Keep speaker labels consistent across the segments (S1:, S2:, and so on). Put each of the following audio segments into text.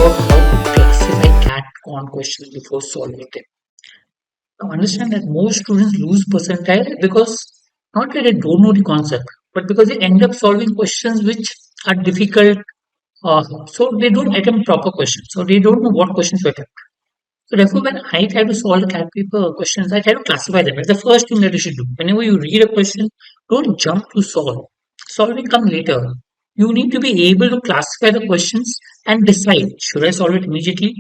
S1: about how to classify CAT Quant questions before solving them. Now understand that most students lose percentile because not that they don't know the concept, but because they end up solving questions which are difficult. So they don't attempt proper questions. So they don't know what questions to attempt. So therefore, when I try to solve CAT paper questions, I try to classify them. That's the first thing that you should do. Whenever you read a question, don't jump to solve. Solving comes later. You need to be able to classify the questions and decide, should I solve it immediately?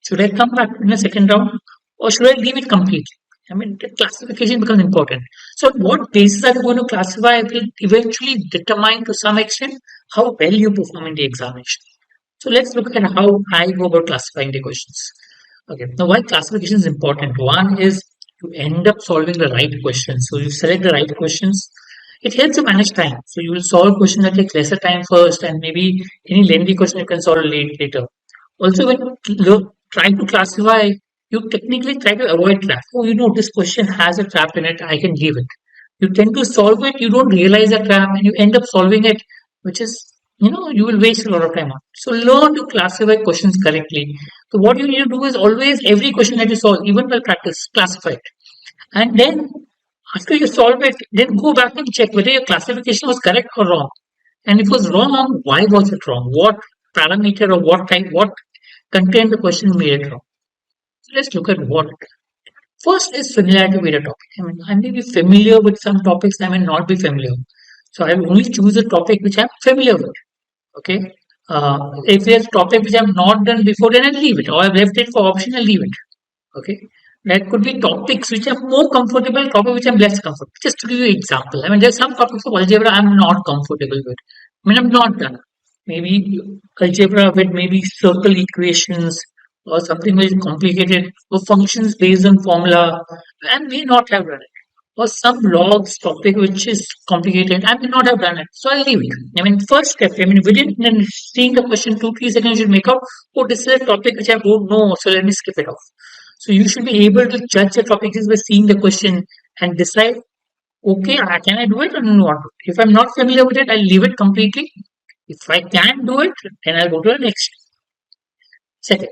S1: Should I come back in the second round? Or should I leave it completely? I mean, the classification becomes important. So what basis are you going to classify will eventually determine to some extent how well you perform in the examination. So let's look at how I go about classifying the questions. Okay, now why classification is important? One is to end up solving the right questions. So you select the right questions. It helps you manage time. So you will solve questions that take lesser time first, and maybe any lengthy question you can solve later. Also, when you try to classify, you technically try to avoid trap. Oh, this question has a trap in it, I can leave it. You tend to solve it, you don't realize the trap, and you end up solving it, which is, you will waste a lot of time on. So learn to classify questions correctly. So what you need to do is always, every question that you solve, even while practice, classify it. And then after you solve it, then go back and check whether your classification was correct or wrong. And if it was wrong, why was it wrong? What parameter or what content the question made it wrong? So let's look at what. First is familiarity with a topic. I mean, I may be familiar with some topics, I may not be familiar. So I will only choose a topic which I'm familiar with. Okay. If there's a topic which I've not done before, then I'll leave it. Or I've left it for option, I'll leave it. Okay. There could be topics which I'm more comfortable, topics which I'm less comfortable. Just to give you an example. I mean, there's some topics of algebra I'm not comfortable with. I mean, I'm not done. Maybe algebra with maybe circle equations or something very complicated, or functions based on formula, I may not have done it. Or some logs topic which is complicated, I may not have done it. So I'll leave it. I mean, first step, within seeing the question 2-3 seconds, you should make out, oh, this is a topic which I don't know, so let me skip it off. So you should be able to judge the topic just by seeing the question and decide, okay, can I do it or not? If I'm not familiar with it, I'll leave it completely. If I can do it, then I'll go to the next. Second,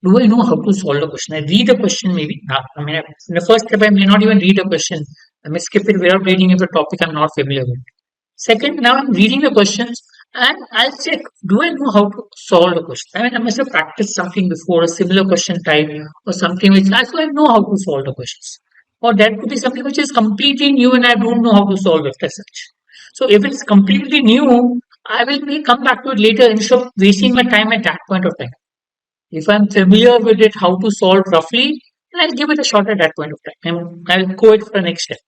S1: do I know how to solve the question? I read the question maybe. In the first step, I may not even read the question. I may skip it without reading if a topic I'm not familiar with. Second, now I'm reading the questions and I'll check, do I know how to solve the question? I mean, I must have practiced something before, a similar question type or something which I know how to solve the questions. Or that could be something which is completely new and I don't know how to solve it as such. So if it's completely new, I will come back to it later instead of wasting my time at that point of time. If I'm familiar with it, how to solve roughly, then I'll give it a shot at that point of time. I'll go it for the next step.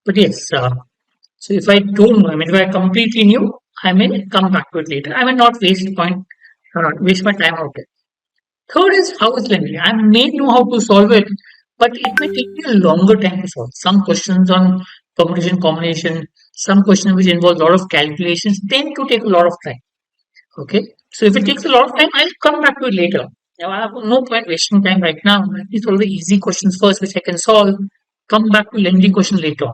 S1: But yes, so if I don't know, if I'm completely new, I may come back to it later. I may not waste my time out there. Third is how it's lengthy. I may know how to solve it, but it may take me a longer time to solve. Some questions on permutation combination, some questions which involve a lot of calculations tend to take a lot of time. Okay, so if it takes a lot of time, I'll come back to it later. Now I have no point wasting time right now. At least all the easy questions first, which I can solve. Come back to lengthy questions later.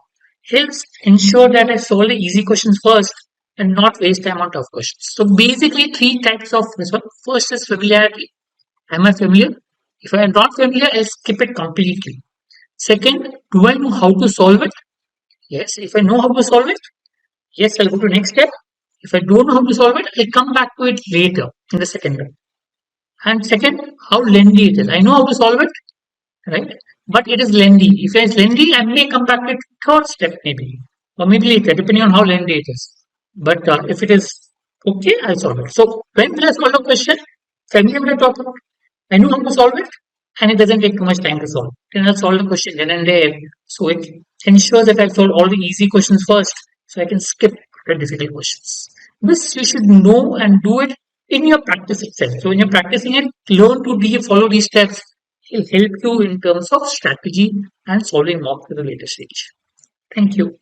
S1: Helps ensure that I solve the easy questions first and not waste time on tough questions. So basically, 3 types of this one. First is familiarity. Am I familiar? If I am not familiar, I'll skip it completely. Second, do I know how to solve it? Yes. If I know how to solve it, yes, I'll go to the next step. If I don't know how to solve it, I'll come back to it later in the second round. And second, how lengthy it is. I know how to solve it, right? But it is lengthy. If it is lengthy, I may come back to it third step maybe. Or maybe later, depending on how lengthy it is. But if it is okay, I'll solve it. So when will I solve a question? Familiar with the topic. I know how to solve it. And it doesn't take too much time to solve. Then I'll solve the question then and there. So it ensures that I solve all the easy questions first. So I can skip the difficult questions. This you should know and do it in your practice itself. So when you're practicing it, learn to follow these steps. It will help you in terms of strategy and solving mock at a later stage. Thank you.